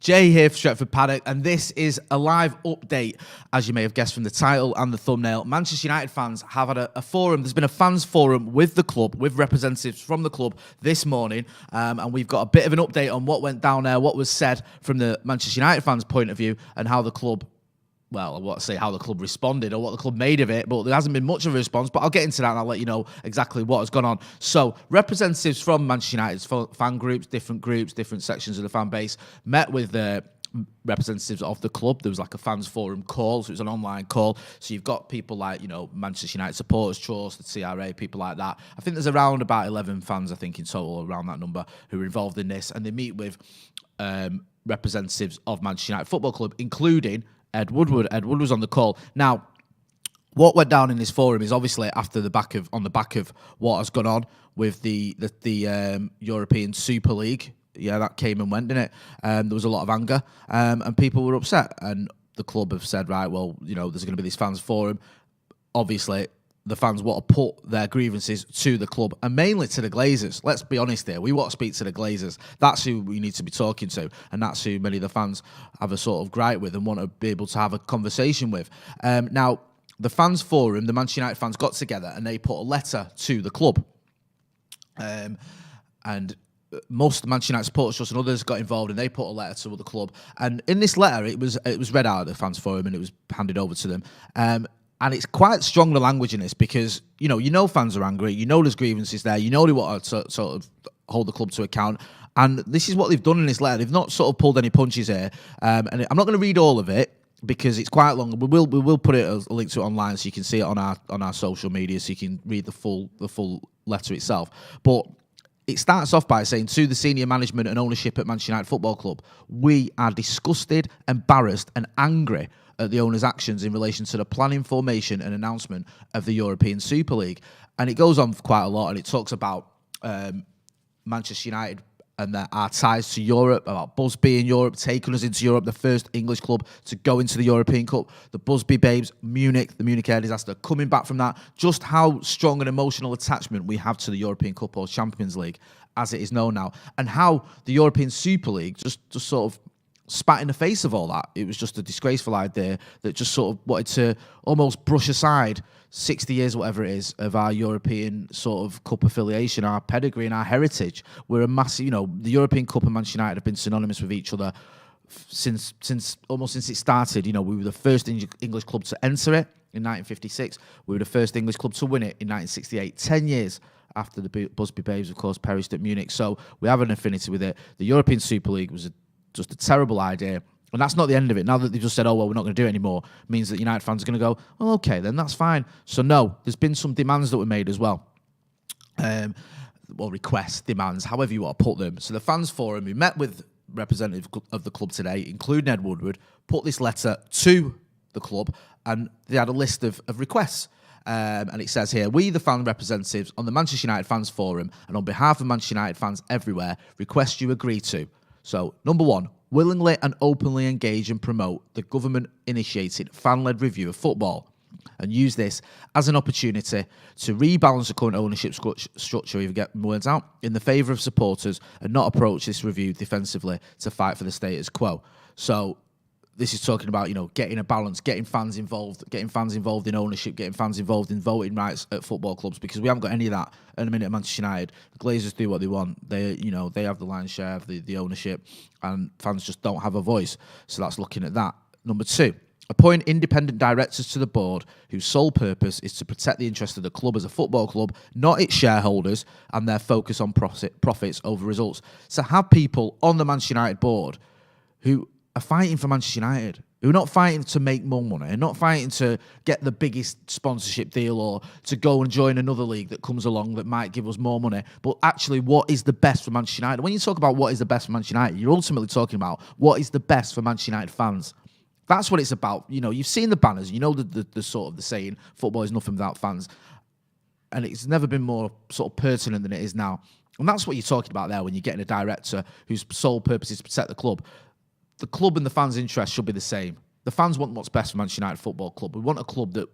Jay here for Stretford Paddock, and this is a live update, as you may have guessed from the title and the thumbnail. Manchester United fans have had a forum. There's been a fans forum with the club, with representatives from the club this morning, and we've got a bit of an update on what went down there, what was said from the Manchester United fans' point of view, and how the club, well, I won't say how the club responded or what the club made of it, but there hasn't been much of a response. But I'll get into that and I'll let you know exactly what has gone on. So, representatives from Manchester United's fan groups, different sections of the fan base, met with the representatives of the club. There was like a fans forum call, so it was an online call. So you've got people like, Manchester United supporters trust, the CRA, people like that. I think there's around about 11 fans, I think, in total, around that number, who are involved in this. And they meet with representatives of Manchester United Football Club, including Ed Woodward. Ed Woodward was on the call. Now, what went down in this forum is obviously on the back of what has gone on with the European Super League. Yeah, that came and went, didn't it? There was a lot of anger, and people were upset. And the club have said, right, well, there's going to be this fans forum. Obviously, the fans want to put their grievances to the club, and mainly to the Glazers. Let's be honest here. We want to speak to the Glazers. That's who we need to be talking to, and that's who many of the fans have a sort of gripe with and want to be able to have a conversation with. Now, the fans forum, the Manchester United fans got together and they put a letter to the club. And most of the Manchester United supporters trust and others got involved, and they put a letter to the club. And in this letter, it was read out at the fans forum and it was handed over to them. And it's quite strong, the language in this, because, fans are angry. There's grievances there. They want to sort of hold the club to account. And this is what they've done in this letter. They've not sort of pulled any punches here. And I'm not going to read all of it because it's quite long. We will put it a link to it online so you can see it on our social media, so you can read the full letter itself. But it starts off by saying, to the senior management and ownership at Manchester United Football Club, we are disgusted, embarrassed and angry at the owner's actions in relation to the planning, formation and announcement of the European Super League. And it goes on quite a lot, and it talks about Manchester United and our ties to Europe, about Busby in Europe, taking us into Europe, the first English club to go into the European Cup, the Busby Babes, Munich, the Munich air disaster, coming back from that, just how strong an emotional attachment we have to the European Cup or Champions League, as it is known now, and how the European Super League just sort of spat in the face of all that. It was just a disgraceful idea that just sort of wanted to almost brush aside 60 years, whatever it is, of our European sort of cup affiliation, our pedigree and our heritage. We're a massive, the European Cup and Manchester United have been synonymous with each other since it started. We were the first English club to enter it in 1956. We were the first English club to win it in 1968. 10 years after the Busby Babes, of course, perished at Munich. So we have an affinity with it. The European Super League was just a terrible idea. And that's not the end of it. Now that they've just said, oh, well, we're not going to do it anymore, means that United fans are going to go, well, okay, then that's fine. So, no, there's been some demands that were made as well. Requests, demands, however you want to put them. So the fans forum, who met with representatives of the club today, including Ed Woodward, put this letter to the club, and they had a list of requests. And it says here, we, the fan representatives on the Manchester United fans forum, and on behalf of Manchester United fans everywhere, request you agree to. So, number one, willingly and openly engage and promote the government-initiated fan-led review of football, and use this as an opportunity to rebalance the current ownership structure, if you get my words out, in the favour of supporters, and not approach this review defensively to fight for the status quo. So, this is talking about, getting a balance, getting fans involved in ownership, getting fans involved in voting rights at football clubs, because we haven't got any of that at the minute at Manchester United. The Glazers do what they want. They have the lion's share of the ownership, and fans just don't have a voice. So that's looking at that. Number two, appoint independent directors to the board whose sole purpose is to protect the interest of the club as a football club, not its shareholders, and their focus on profits over results. So have people on the Manchester United board who are fighting for Manchester United, who are not fighting to make more money, and not fighting to get the biggest sponsorship deal or to go and join another league that comes along that might give us more money, but actually what is the best for Manchester United. When you talk about what is the best for Manchester United, you're ultimately talking about what is the best for Manchester United fans. That's what it's about. You've seen the banners, the sort of the saying, football is nothing without fans. And it's never been more sort of pertinent than it is now. And that's what you're talking about there when you're getting a director whose sole purpose is to protect the club. The club and the fans' interest should be the same. The fans want what's best for Manchester United Football Club. We want a club that,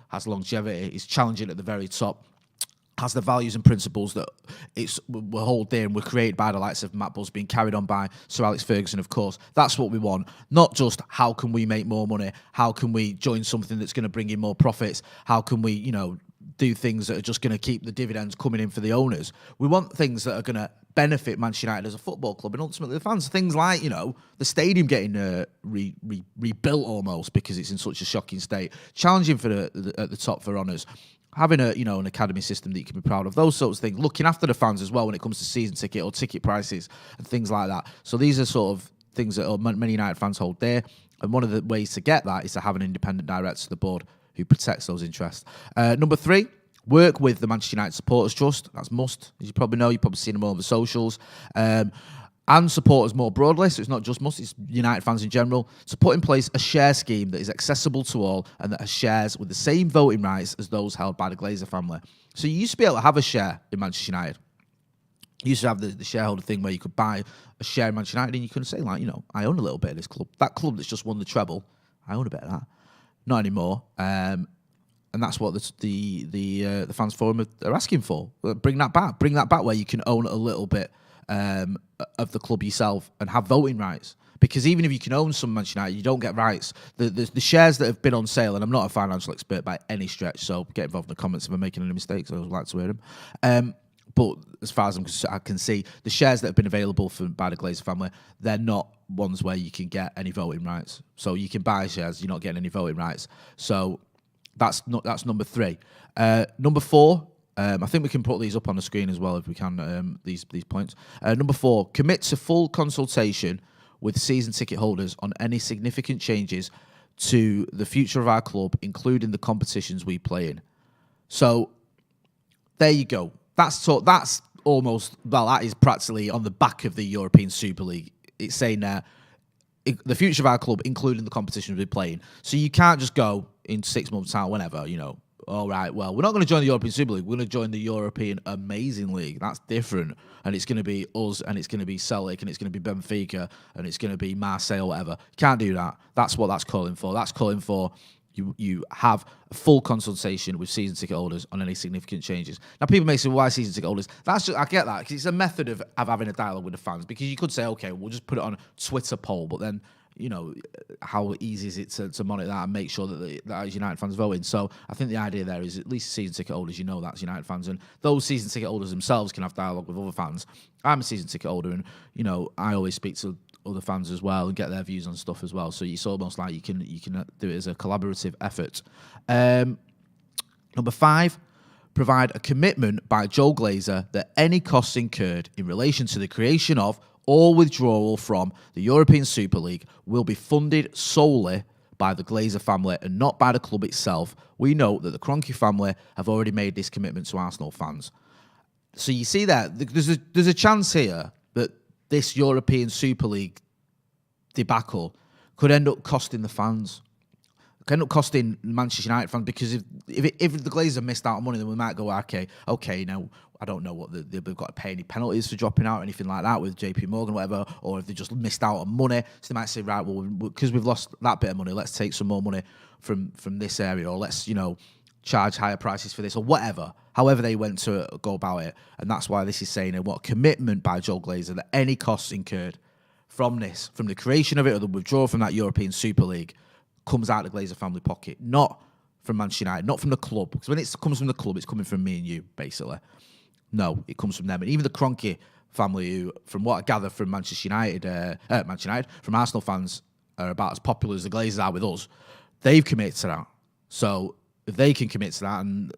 has longevity, is challenging at the very top, has the values and principles that we're hold dear and were created by the likes of Matt Busby, being carried on by Sir Alex Ferguson, of course. That's what we want. Not just how can we make more money, how can we join something that's going to bring in more profits, how can we, do things that are just going to keep the dividends coming in for the owners. We want things that are going to benefit Manchester United as a football club and ultimately the fans. Things like, the stadium getting rebuilt almost because it's in such a shocking state, challenging for at the top for honours, having an academy system that you can be proud of, those sorts of things, looking after the fans as well when it comes to season ticket or ticket prices and things like that. So these are sort of things that many United fans hold dear, and one of the ways to get that is to have an independent director to the board who protects those interests. Number 3, work with the Manchester United Supporters Trust. That's must, as you probably know. You've probably seen them all over the socials. And supporters more broadly, so it's not just must, it's United fans in general, to put in place a share scheme that is accessible to all and that has shares with the same voting rights as those held by the Glazer family. So you used to be able to have a share in Manchester United. You used to have the shareholder thing where you could buy a share in Manchester United and you couldn't say, I own a little bit of this club. That club that's just won the treble, I own a bit of that. Not anymore. And that's what the fans forum are asking for. Bring that back. Bring that back where you can own a little bit of the club yourself and have voting rights. Because even if you can own some Manchester United, you don't get rights. The shares that have been on sale, and I'm not a financial expert by any stretch, so get involved in the comments if I'm making any mistakes. I would like to hear them. But as far as I can see, the shares that have been available by the Glazer family, they're not ones where you can get any voting rights. So you can buy shares, you're not getting any voting rights. So that's number 3. Number 4. I think we can put these up on the screen as well if we can, these points. Number 4, commit to full consultation with season ticket holders on any significant changes to the future of our club, including the competitions we play in. So there you go. That's almost, that is practically on the back of the European Super League. It's saying there, the future of our club, including the competitions we play in. So you can't just go in 6 months out, whenever, all right, well, we're not going to join the European Super League. We're going to join the European Amazing League. That's different. And it's going to be us, and it's going to be Celtic, and it's going to be Benfica, and it's going to be Marseille, whatever. Can't do that. That's what that's calling for. That's calling for you have a full consultation with season ticket holders on any significant changes. Now, people may say, why season ticket holders? I get that, because it's a method of having a dialogue with the fans, because you could say, okay, we'll just put it on a Twitter poll, but then, how easy is it to monitor that and make sure that United fans voting? So I think the idea there is at least season ticket holders, that's United fans, and those season ticket holders themselves can have dialogue with other fans. I'm a season ticket holder, and, I always speak to other fans as well and get their views on stuff as well. So it's almost like you can do it as a collaborative effort. Number 5, provide a commitment by Joel Glazer that any costs incurred in relation to the creation of or withdrawal from the European Super League will be funded solely by the Glazer family and not by the club itself. We note that the Kroenke family have already made this commitment to Arsenal fans. So you see that there's a chance here that this European Super League debacle could end up costing the fans. Could end up costing Manchester United fans, because if the Glazers missed out on money, then we might go, okay, now I don't know what they've got to pay any penalties for dropping out or anything like that with JP Morgan or whatever, or if they just missed out on money. So they might say, right, well, because we've lost that bit of money, let's take some more money from this area, or let's, charge higher prices for this, or whatever. However they went to go about it. And that's why this is saying what commitment by Joel Glazer that any costs incurred from the creation of it or the withdrawal from that European Super League, comes out of the Glazer family pocket, not from Manchester United, not from the club. Because when it comes from the club, it's coming from me and you, basically. No, it comes from them. And even the Kroenke family, who, from what I gather from Manchester United, from Arsenal fans, are about as popular as the Glazers are with us, they've committed to that. So if they can commit to that, and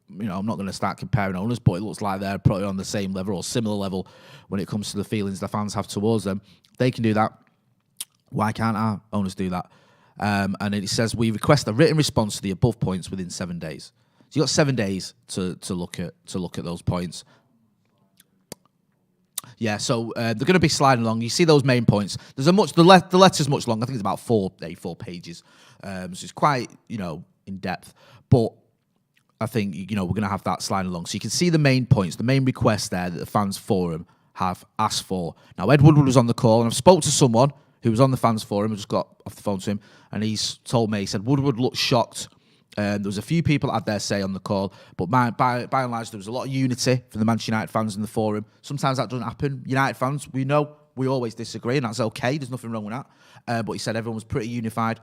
I'm not going to start comparing owners, but it looks like they're probably on the same level or similar level when it comes to the feelings the fans have towards them. They can do that. Why can't our owners do that? And it says we request a written response to the above points within 7 days. So you've got 7 days to look at those points. Yeah, so they're going to be sliding along. You see those main points. There's the letter's much longer. I think it's about 4 pages. So it's quite in depth. But I think we're going to have that sliding along. So you can see the main points, the main requests there that the fans forum have asked for. Now, Ed Woodward was on the call, and I've spoke to someone who was on the fans forum. I just got off the phone to him, and he's told me, he said Woodward looked shocked There was a few people that had their say on the call, but by and large, there was a lot of unity from the Manchester United fans in the forum. Sometimes that doesn't happen. United fans, we know we always disagree, and that's okay. There's nothing wrong with that. But he said everyone was pretty unified.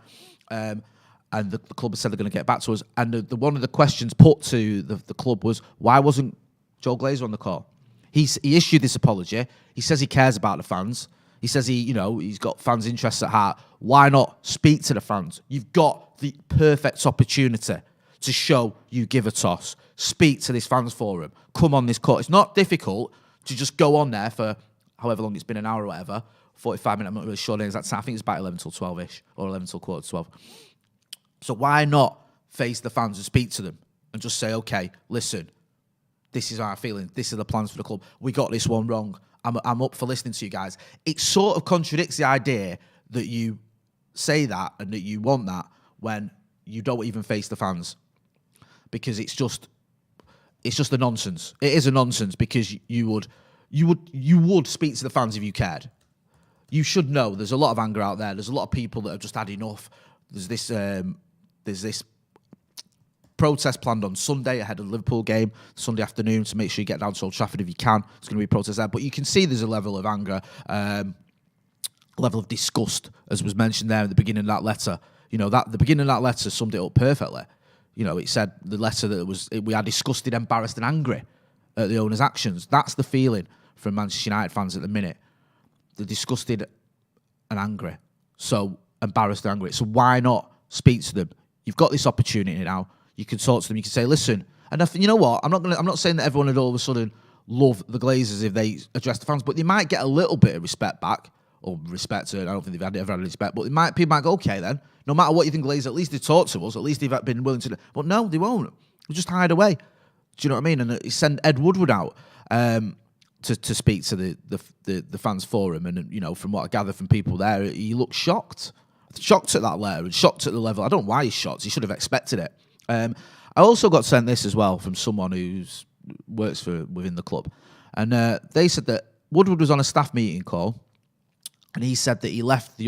And the club has said they're going to get back to us. And one of the questions put to the club was, why wasn't Joe Glazer on the call? He issued this apology. He says he cares about the fans. He says he's got fans' interests at heart. Why not speak to the fans? You've got the perfect opportunity to show you give a toss. Speak to this fans forum. Come on this court. It's not difficult to just go on there for however long it's been, an hour or whatever, 45 minutes. I'm not really sure the exact time. I think it's about 11 till 12-ish, or 11 till quarter to 12. So why not face the fans and speak to them and just say, okay, listen, this is our feeling. This are the plans for the club. We got this one wrong. I'm up for listening to you guys. It sort of contradicts the idea that you say that and that you want that when you don't even face the fans, because it's just a nonsense. It is a nonsense, because you would speak to the fans if you cared. You should know there's a lot of anger out there. There's a lot of people that have just had enough. There's this protest planned on Sunday ahead of the Liverpool game, Sunday afternoon, to make sure you get down to Old Trafford if you can. There's going to be a protest there. But you can see there's a level of anger, level of disgust, as was mentioned there at the beginning of that letter. The beginning of that letter summed it up perfectly. It said the letter that we are disgusted, embarrassed and angry at the owner's actions. That's the feeling from Manchester United fans at the minute. They're disgusted and angry. So embarrassed and angry. So why not speak to them? You've got this opportunity now. You can talk to them. You can say, listen. And you know what? I'm not saying that everyone would all of a sudden love the Glazers if they address the fans, but they might get a little bit of respect back, or respect. I don't think they've ever had respect, but people might go, okay then. No matter what you think, Glazer, at least they talk to us. At least they've been willing to. But no, they won't. They'll just hide away. Do you know what I mean? And send Ed Woodward out to speak to the fans forum, and from what I gather from people there, he looked shocked at that letter and shocked at the level. I don't know why he's shocked. He should have expected it. I also got sent this as well from someone who works within the club, and they said that Woodward was on a staff meeting call, and he said that he left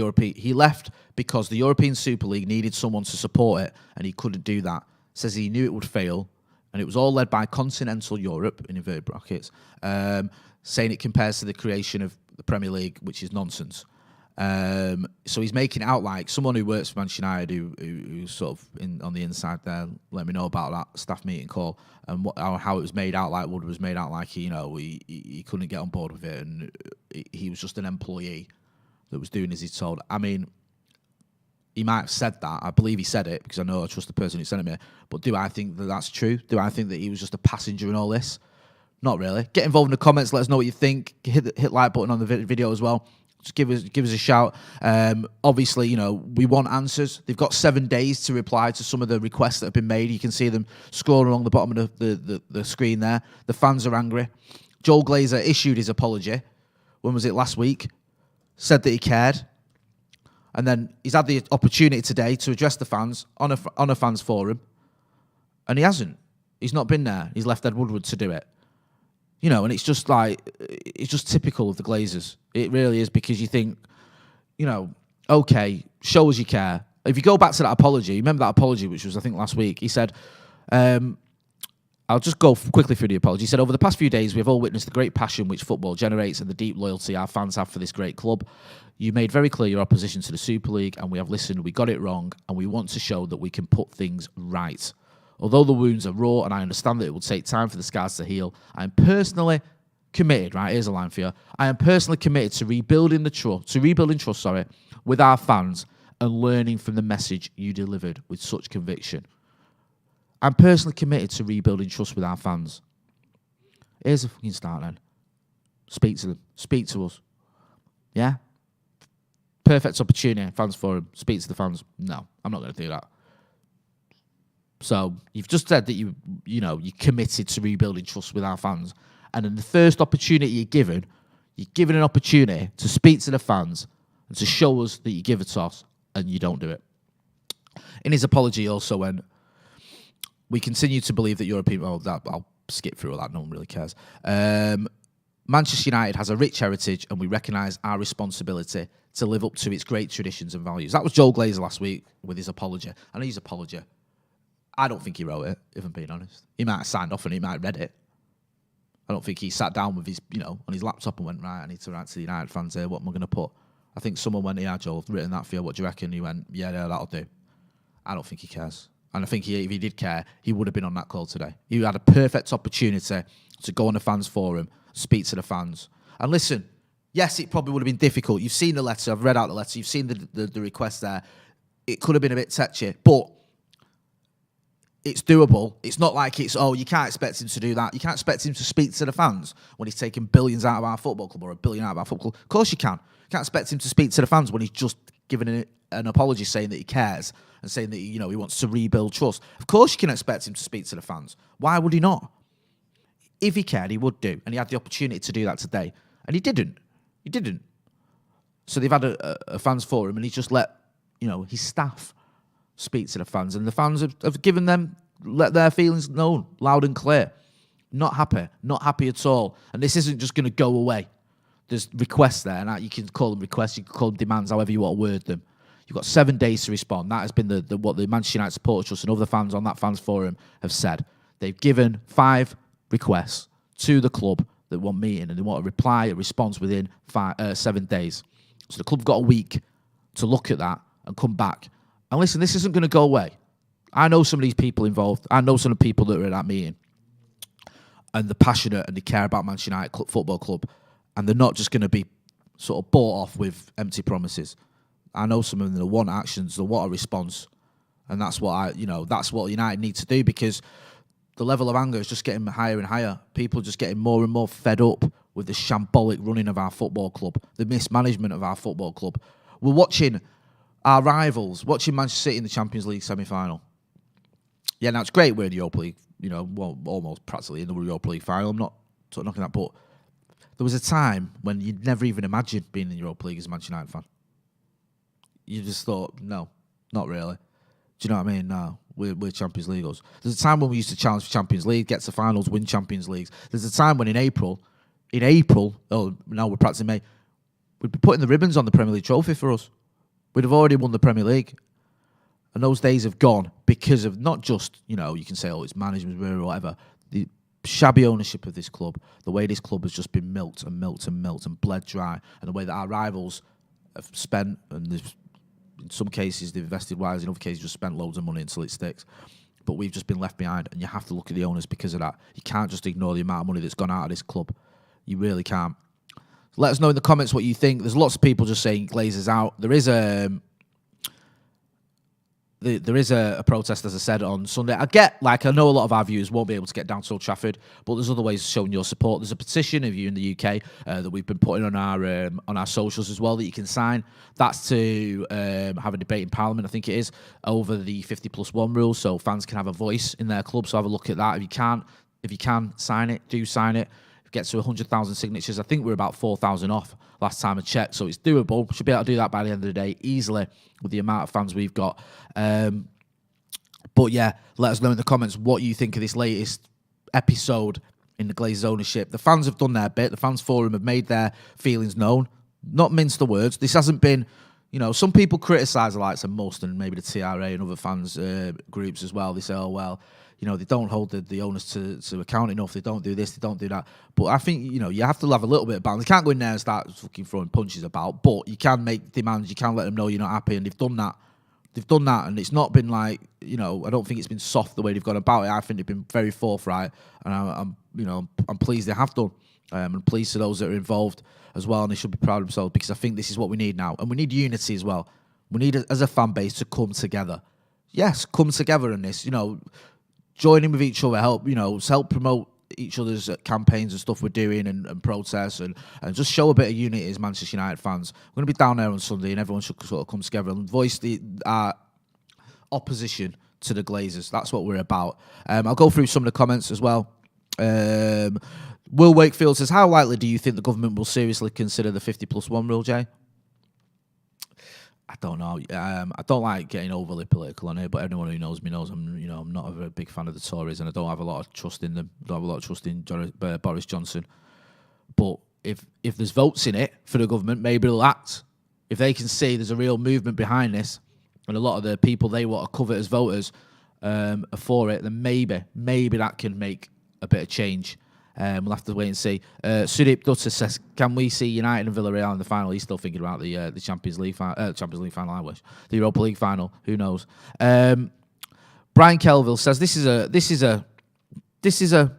because the European Super League needed someone to support it, and he couldn't do that. Says he knew it would fail, and it was all led by continental Europe, in inverted brackets, saying it compares to the creation of the Premier League, which is nonsense. So he's making it out like someone who works for Manchester United, who's sort of on the inside there, let me know about that staff meeting call and how it was made out like. Woodward was made out like he couldn't get on board with it, and he was just an employee that was doing as he's told. I mean, he might have said that. I believe he said it because I trust the person who sent it me. But do I think that that's true? Do I think that he was just a passenger in all this? Not really. Get involved in the comments. Let us know what you think. Hit like button on the video as well. Just give us a shout. Obviously, we want answers. They've got 7 days to reply to some of the requests that have been made. You can see them scrolling along the bottom of the screen there. The fans are angry. Joel Glazer issued his apology. When was it? Last week. Said that he cared. And then he's had the opportunity today to address the fans on a fans forum. And he hasn't. He's not been there. He's left Ed Woodward to do it. And it's just typical of the Glazers. It really is, because you think, okay, show us you care. If you go back to that apology, remember that apology, which was, I think, last week, he said, I'll just go quickly through the apology. He said, over the past few days, we have all witnessed the great passion which football generates and the deep loyalty our fans have for this great club. You made very clear your opposition to the Super League, and we have listened, we got it wrong, and we want to show that we can put things right. Although the wounds are raw, and I understand that it will take time for the scars to heal, I am personally committed, right, here's a line for you, I am personally committed to rebuilding trust, with our fans and learning from the message you delivered with such conviction. I'm personally committed to rebuilding trust with our fans. Here's a fucking start then. Speak to them. Speak to us. Yeah? Perfect opportunity, fans forum. Speak to the fans. No, I'm not going to do that. So you've just said that you're committed to rebuilding trust with our fans, and in the first opportunity you're given an opportunity to speak to the fans and to show us that you give a toss, and you don't do it. In his apology, he also went, we continue to believe that European. Oh, that I'll skip through all that. No one really cares. Manchester United has a rich heritage, and we recognise our responsibility to live up to its great traditions and values. That was Joel Glazer last week with his apology. And his apology, I don't think he wrote it, if I'm being honest. He might have signed off and he might have read it. I don't think he sat down with his, on his laptop and went, right, I need to write to the United fans here, what am I going to put? I think someone went, yeah, Joe, I've written that for you, what do you reckon? He went, yeah, that'll do. I don't think he cares. And I think if he did care, he would have been on that call today. He had a perfect opportunity to go on the fans forum, speak to the fans. And listen, yes, it probably would have been difficult. You've seen the letter. I've read out the letter. You've seen the request there. It could have been a bit touchy, but it's doable. It's not like you can't expect him to do that. You can't expect him to speak to the fans when he's taking billions out of our football club or $1 billion out of our football club. Of course you can. You can't expect him to speak to the fans when he's just given an apology saying that he cares and saying that, he wants to rebuild trust. Of course you can expect him to speak to the fans. Why would he not? If he cared, he would do. And he had the opportunity to do that today. And he didn't. He didn't. So they've had a fans forum and he's just let, his staff speak to the fans. And the fans have given them, let their feelings known, loud and clear. Not happy at all. And this isn't just going to go away. There's requests there, and you can call them requests, you can call them demands, however you want to word them. You've got 7 days to respond. That has been what the Manchester United Supporters Trust and other fans on that fans forum have said. They've given 5 requests to the club that want meeting, and they want a response within 7 days. So the club got a week to look at that and come back. And listen, this isn't going to go away. I know some of these people involved. I know some of the people that are at that meeting, and they're passionate and they care about Manchester United Football Club, and they're not just going to be sort of bought off with empty promises. I know some of them that want actions, they want a response, and that's what that's what United need to do, because the level of anger is just getting higher and higher. People are just getting more and more fed up with the shambolic running of our football club, the mismanagement of our football club. We're watching our rivals, watching Manchester City in the Champions League semi-final. Yeah, now it's great we're in the Europa League, almost practically in the Europa League final. I'm not knocking that, but there was a time when you'd never even imagined being in the Europa League as a Manchester United fan. You just thought, no, not really. Do you know what I mean? No, we're Champions Leaguers. There's a time when we used to challenge for Champions League, get to finals, win Champions Leagues. There's a time when in April, now we're practicing May, we'd be putting the ribbons on the Premier League trophy for us. We'd have already won the Premier League. And those days have gone because of not just, you can say, it's management or whatever, the shabby ownership of this club, the way this club has just been milked and bled dry, and the way that our rivals have spent, and in some cases they've invested wisely, in other cases just spent loads of money until it sticks. But we've just been left behind, and you have to look at the owners because of that. You can't just ignore the amount of money that's gone out of this club. You really can't. Let us know in the comments what you think. There's lots of people just saying Glazers out. There is a protest, as I said, on Sunday. I know a lot of our viewers won't be able to get down to Old Trafford, but there's other ways of showing your support. There's a petition of you in the UK that we've been putting on our socials as well that you can sign. That's to have a debate in Parliament, I think it is, over the 50+1 rule, so fans can have a voice in their club. So have a look at that. If you can sign it, do sign it. If it gets to 100,000 signatures, I think we're about 4,000 off last time I checked, so it's doable. Should be able to do that by the end of the day easily with the amount of fans we've got. But yeah, let us know in the comments what you think of this latest episode in the Glazers ownership. The fans have done their bit. The fans forum have made their feelings known, not minced the words. This hasn't been, some people criticise the likes of Must and maybe the TRA and other fans groups as well. They say, they don't hold the owners to account enough. They don't do this, they don't do that. But I think, you have to have a little bit of balance. You can't go in there and start fucking throwing punches about, but you can make demands. You can let them know you're not happy, and they've done that. And it's not been like, I don't think it's been soft the way they've gone about it. I think they've been very forthright, and I'm pleased they have done. I'm pleased to those that are involved as well, and they should be proud of themselves, because I think this is what we need now. And we need unity as well. We need, as a fan base, to come together. Yes, come together in this, joining with each other, help promote each other's campaigns and stuff we're doing and protests and just show a bit of unity as Manchester United fans. We're going to be down there on Sunday, and everyone should sort of come together and voice our opposition to the Glazers. That's what we're about. I'll go through some of the comments as well. Will Wakefield says, how likely do you think the government will seriously consider the 50+1 rule, Jay? I don't know. I don't like getting overly political on here, but anyone who knows me knows I'm not a very big fan of the Tories, and I don't have a lot of trust in them. I don't have a lot of trust in Boris Johnson. But if there's votes in it for the government, maybe they'll act. If they can see there's a real movement behind this, and a lot of the people they want to cover as voters are for it, then maybe that can make a bit of change. We'll have to wait and see. Sudip Dutta says, "Can we see United and Villarreal in the final?" He's still thinking about the Champions League final. I wish the Europa League final. Who knows? Brian Kelville says, "This is an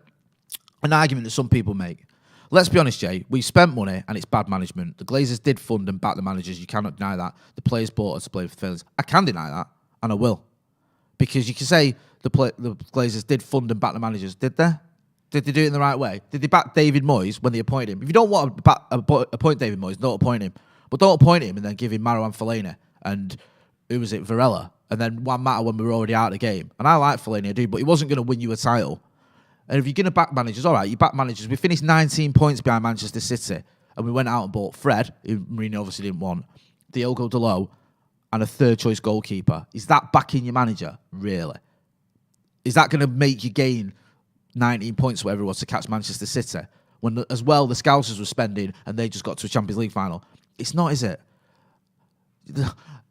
argument that some people make. Let's be honest, Jay. We spent money and it's bad management. The Glazers did fund and back the managers. You cannot deny that. The players bought us to play for the fans. I can deny that, and I will, because you can say the Glazers did fund and back the managers. Did they? Did they do it in the right way? Did they back David Moyes when they appointed him? If you don't want to appoint David Moyes, don't appoint him. But don't appoint him and then give him Marouane Fellaini and who was it, Varela, and then Juan Mata when we were already out of the game. And I like Fellaini, I do, but he wasn't going to win you a title. And if you're going to back managers, all right, you back managers. We finished 19 points behind Manchester City, and we went out and bought Fred, who Mourinho obviously didn't want, Diogo Dalot, and a third-choice goalkeeper. Is that backing your manager? Really? Is that going to make you gain 19 points, whatever it was, to catch Manchester City, when as well the Scousers were spending and they just got to a Champions League final? It's not, is it?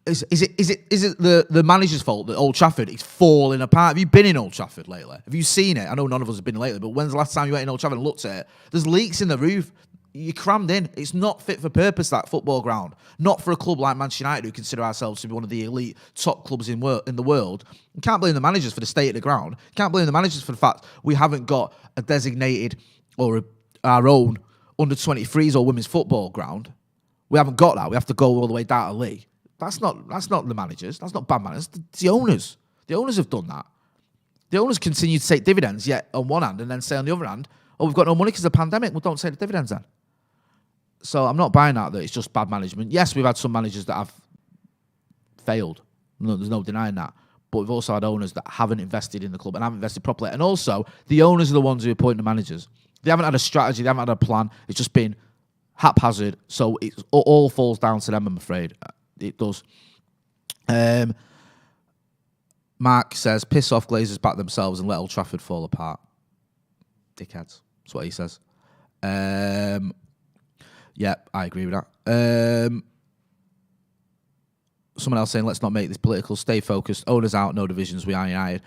Is it the manager's fault that Old Trafford is falling apart? Have you been in Old Trafford lately? Have you seen it? I know none of us have been lately, but when's the last time you went in Old Trafford and looked at it? There's leaks in the roof. You're crammed in. It's not fit for purpose, that football ground. Not for a club like Manchester United, who consider ourselves to be one of the elite top clubs in the world. You can't blame the managers for the state of the ground. You can't blame the managers for the fact we haven't got a designated or our own under-23s or women's football ground. We haven't got that. We have to go all the way down to league. That's not the managers. That's not bad managers. It's the owners. The owners have done that. The owners continue to take dividends, yet on one hand, and then say on the other hand, "Oh, we've got no money because of the pandemic." Well, don't take the dividends then. So I'm not buying that it's just bad management. Yes, we've had some managers that have failed. No, there's no denying that. But we've also had owners that haven't invested in the club and haven't invested properly. And also, the owners are the ones who appoint the managers. They haven't had a strategy. They haven't had a plan. It's just been haphazard. So it all falls down to them, I'm afraid. It does. Mark says, "Piss off, Glazers back themselves and let Old Trafford fall apart." Dickheads. That's what he says. Yeah, I agree with that. Someone else saying, "Let's not make this political. Stay focused. Owners out, no divisions. We are United."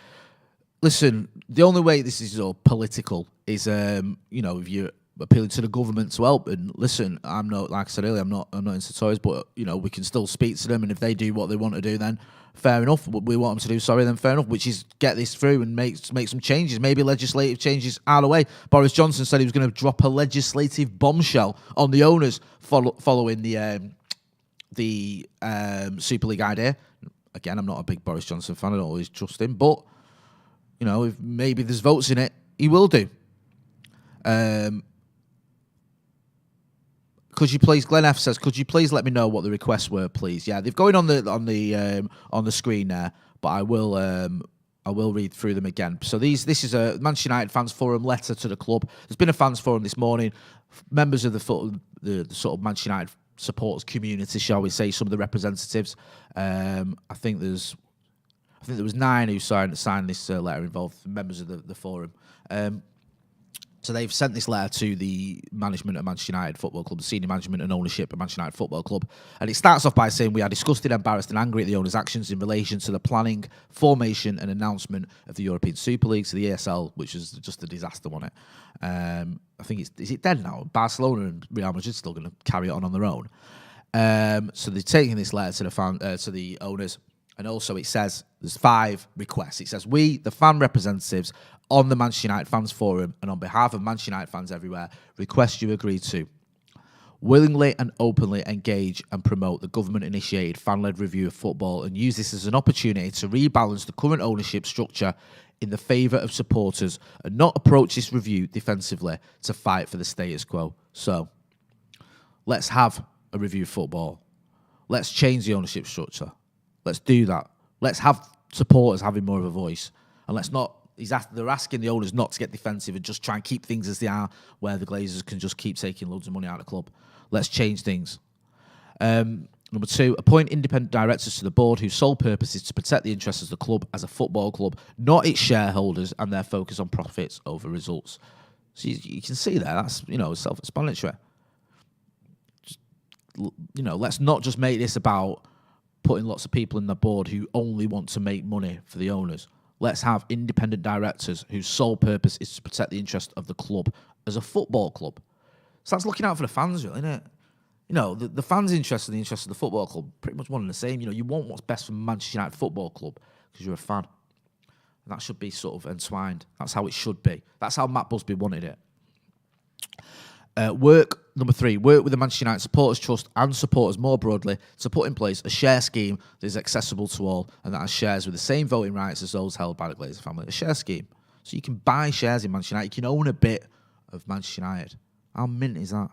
Listen, the only way this is all political is, if you're appealing to the government to help. And listen, I'm not, like I said earlier, I'm not into Tories, but we can still speak to them. And if they do what they want to do, then fair enough. What we want them to do, then fair enough. Which is get this through and make some changes. Maybe legislative changes out of the way. Boris Johnson said he was going to drop a legislative bombshell on the owners following the Super League idea. Again, I'm not a big Boris Johnson fan. I don't always trust him, but if maybe there's votes in it, he will do. Could you please, Glenn F says, "Could you please let me know what the requests were, please?" Yeah, they've going on the screen there, but I will read through them again. So this is a Manchester United fans forum letter to the club. There's been a fans forum this morning. Members of the sort of Manchester United supporters community, shall we say, some of the representatives. I think there was 9 who signed this letter, involved members of the forum. So they've sent this letter to the management of Manchester United Football Club, the senior management and ownership of Manchester United Football Club. And it starts off by saying, "We are disgusted, embarrassed and angry at the owners' actions in relation to the planning, formation and announcement of the European Super League, to the ESL, which is just a disaster, wasn't it?" I think is it dead now? Barcelona and Real Madrid still going to carry it on their own. So they're taking this letter to the owners. And also it says, there's 5 requests. It says, "We, the fan representatives on the Manchester United Fans Forum and on behalf of Manchester United fans everywhere, request you agree to willingly and openly engage and promote the government-initiated fan-led review of football and use this as an opportunity to rebalance the current ownership structure in the favour of supporters and not approach this review defensively to fight for the status quo." So, let's have a review of football. Let's change the ownership structure. Let's do that. Let's have supporters having more of a voice. And let's not... They're asking the owners not to get defensive and just try and keep things as they are, where the Glazers can just keep taking loads of money out of the club. Let's change things. Number 2, appoint independent directors to the board whose sole purpose is to protect the interests of the club as a football club, not its shareholders and their focus on profits over results. So you can see there, that's, self-explanatory. Let's not just make this about putting lots of people in the board who only want to make money for the owners. Let's have independent directors whose sole purpose is to protect the interest of the club as a football club. So that's looking out for the fans, really, isn't it? You know, the fans' interest and the interest of the football club pretty much one and the same. You know, you want what's best for Manchester United Football Club because you're a fan. And that should be sort of entwined. That's how it should be. That's how Matt Busby wanted it. Number 3, work with the Manchester United Supporters Trust and supporters more broadly to put in place a share scheme that is accessible to all and that has shares with the same voting rights as those held by the Glazer family. A share scheme. So you can buy shares in Manchester United. You can own a bit of Manchester United. How mint is that?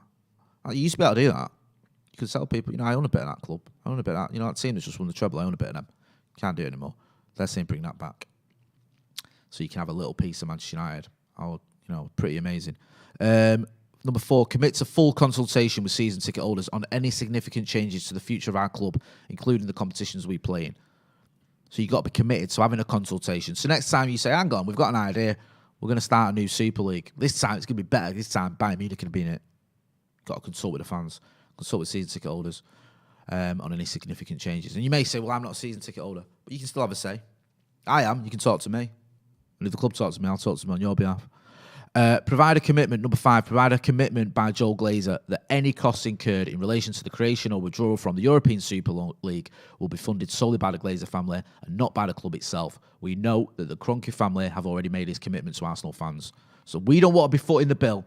You used to be able to do that. You could tell people, you know, I own a bit of that club. I own a bit of that. You know, that team that's just won the treble, I own a bit of them. Can't do it anymore. They're saying bring that back. So you can have a little piece of Manchester United. Pretty amazing. Number 4, commit to full consultation with season ticket holders on any significant changes to the future of our club, including the competitions we play in. So you've got to be committed to having a consultation. So next time you say, hang on, we've got an idea. We're going to start a new Super League. This time it's going to be better. This time Bayern Munich can be in it. Got to consult with the fans, consult with season ticket holders on any significant changes. And you may say, well, I'm not a season ticket holder, but you can still have a say. I am. You can talk to me. And if the club talks to me, I'll talk to them on your behalf. Provide a commitment, number 5, provide a commitment by Joel Glazer that any costs incurred in relation to the creation or withdrawal from the European Super League will be funded solely by the Glazer family and not by the club itself. We know that the Kroenke family have already made his commitment to Arsenal fans. So we don't want to be footing the bill.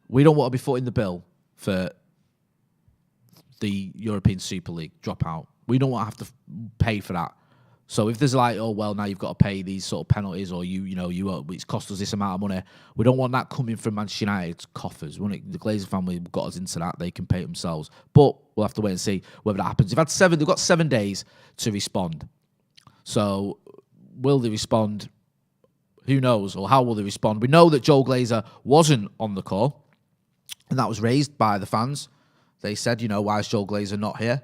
We don't want to be footing the bill for the European Super League dropout. We don't want to have to pay for that. So if there's like, oh, well, now you've got to pay these sort of penalties or it's cost us this amount of money, we don't want that coming from Manchester United's coffers. The Glazer family got us into that. They can pay it themselves. But we'll have to wait and see whether that happens. They've got 7 days to respond. So will they respond? Who knows? Or how will they respond? We know that Joel Glazer wasn't on the call, and that was raised by the fans. They said, why is Joel Glazer not here?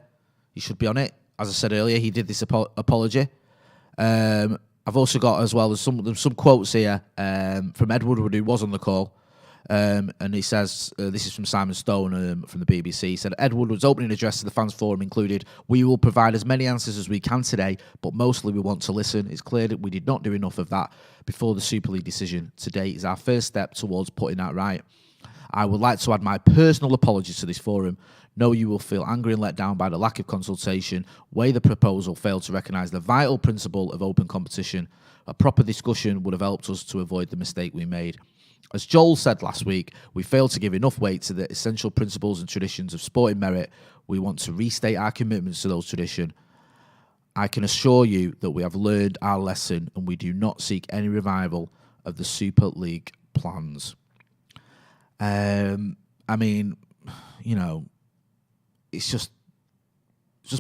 He should be on it. As I said earlier, he did this apology. I've also got as well, there's some quotes here from Ed Woodward, who was on the call. And he says, this is from Simon Stone from the BBC. He said, Ed Woodward's opening address to the fans forum included, we will provide as many answers as we can today, but mostly we want to listen. It's clear that we did not do enough of that before the Super League decision. Today is our first step towards putting that right. I would like to add my personal apologies to this forum. No, you will feel angry and let down by the lack of consultation, where the proposal failed to recognise the vital principle of open competition. A proper discussion would have helped us to avoid the mistake we made. As Joel said last week, we failed to give enough weight to the essential principles and traditions of sporting merit. We want to restate our commitments to those traditions. I can assure you that we have learned our lesson and we do not seek any revival of the Super League plans. It's just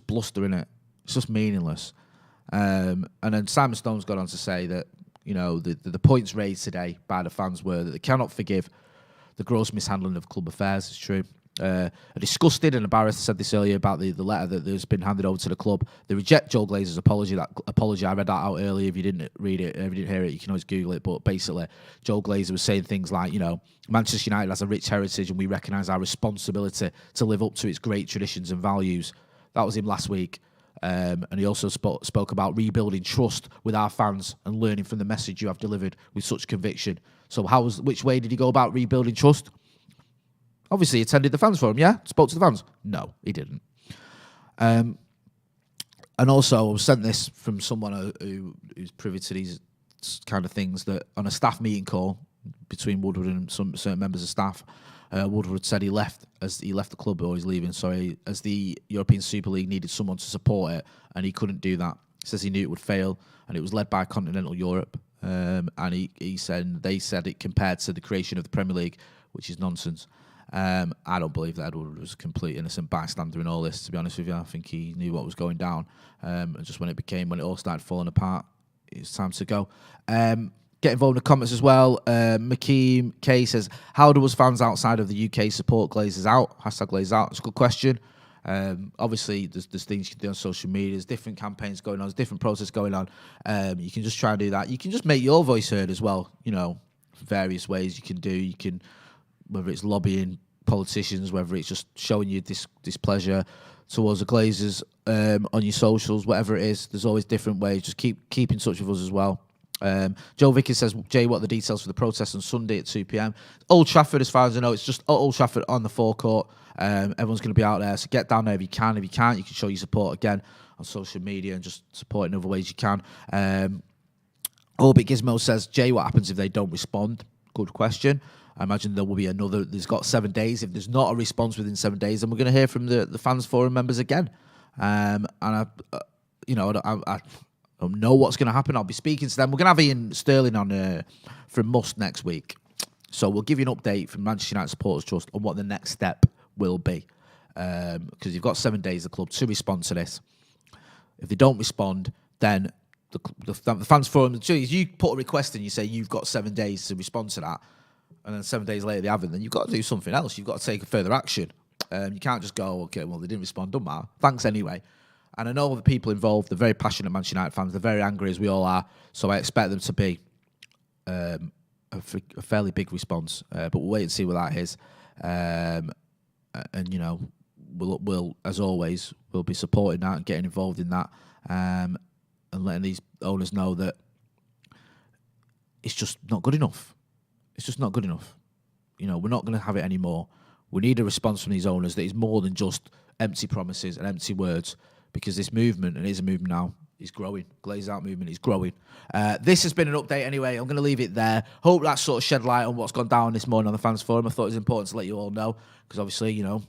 bluster, innit? It's just meaningless. And then Simon Stone's got on to say that, the points raised today by the fans were that they cannot forgive the gross mishandling of club affairs. It's true. Are disgusted and embarrassed. I said this earlier about the letter that has been handed over to the club. They reject Joel Glazer's apology. That apology, I read that out earlier. If you didn't read it, if you didn't hear it, you can always Google it. But basically, Joel Glazer was saying things like, Manchester United has a rich heritage and we recognise our responsibility to live up to its great traditions and values. That was him last week. And he also spoke about rebuilding trust with our fans and learning from the message you have delivered with such conviction. So which way did he go about rebuilding trust? Obviously, he attended the fans forum, yeah? Spoke to the fans? No, he didn't. And also, I was sent this from someone who's privy to these kind of things, that on a staff meeting call between Woodward and some certain members of staff, Woodward said he left the club, or he's leaving, sorry, as the European Super League needed someone to support it, and he couldn't do that. He says he knew it would fail, and it was led by continental Europe. And they said it compared to the creation of the Premier League, which is nonsense. I don't believe that Ed Woodward was a complete innocent bystander in all this, to be honest with you. I think he knew what was going down. And just when it all started falling apart, it was time to go. Get involved in the comments as well. Makeem K says, how do us fans outside of the UK support Glazers out? Hashtag Glazers out. It's a good question. Obviously, there's things you can do on social media. There's different campaigns going on. There's different process going on. You can just try and do that. You can just make your voice heard as well. Various ways you can do. You can, whether it's lobbying politicians, whether it's just showing your displeasure, towards the Glazers on your socials, whatever it is. There's always different ways. Just keep in touch with us as well. Joe Vickers says, Jay, what are the details for the protest on Sunday at 2 p.m? Old Trafford, as far as I know, it's just Old Trafford on the forecourt. Everyone's going to be out there, so get down there if you can. If you can't, you can show your support again on social media and just support in other ways you can. Orbit Gizmo says, Jay, what happens if they don't respond? Good question. I imagine there will be another. There's got 7 days. If there's not a response within 7 days, then we're going to hear from the fans forum members again. And I don't know what's going to happen. I'll be speaking to them. We're going to have Ian Sterling on from Must next week, so we'll give you an update from Manchester United Supporters Trust on what the next step will be. Because you've got 7 days, the club, to respond to this. If they don't respond, then the fans forum. You put a request in, you say you've got 7 days to respond to that. And then 7 days later they haven't, then you've got to do something else. You've got to take a further action. You can't just go, okay, well, they didn't respond, don't matter. Thanks anyway. And I know the people involved, they're very passionate Manchester United fans. They're very angry, as we all are. So I expect them to be a fairly big response. But we'll wait and see what that is. And, you know, we'll, as always, we'll be supporting that and getting involved in that. And letting these owners know that it's just not good enough. It's just not good enough. You know, we're not going to have it anymore. We need a response from these owners that is more than just empty promises and empty words, because this movement, and it is a movement now, is growing. Glaze Out movement is growing. This has been an update anyway. I'm going to leave it there. Hope that sort of shed light on what's gone down this morning on the fans forum. I thought it was important to let you all know, because obviously, you know,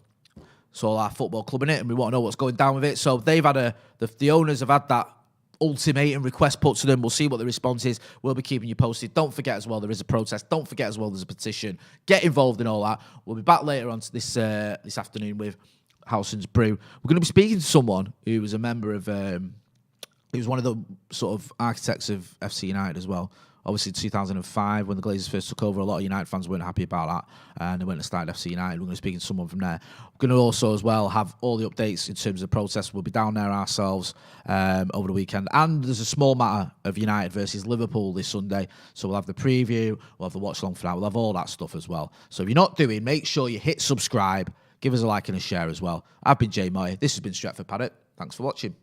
it's all our football club in it, and we want to know what's going down with it. So they've had the owners have had that ultimatum request put to them. We'll see what the response is. We'll be keeping you posted. Don't forget as well, there is a protest. Don't forget as well, there's a petition. Get involved in all that. We'll be back later on to this afternoon with Howson's Brew. We're going to be speaking to someone who was a member of, he was one of the sort of architects of FC United as well. Obviously, 2005, when the Glazers first took over, a lot of United fans weren't happy about that, and they went and started FC United. We're going to be speaking to someone from there. We're going to also, as well, have all the updates in terms of the protest. We'll be down there ourselves over the weekend. And there's a small matter of United versus Liverpool this Sunday. So we'll have the preview, we'll have the watch-along for that, we'll have all that stuff as well. So if you're not doing, make sure you hit subscribe, give us a like and a share as well. I've been Jay Moy. This has been Stretford Paddock. Thanks for watching.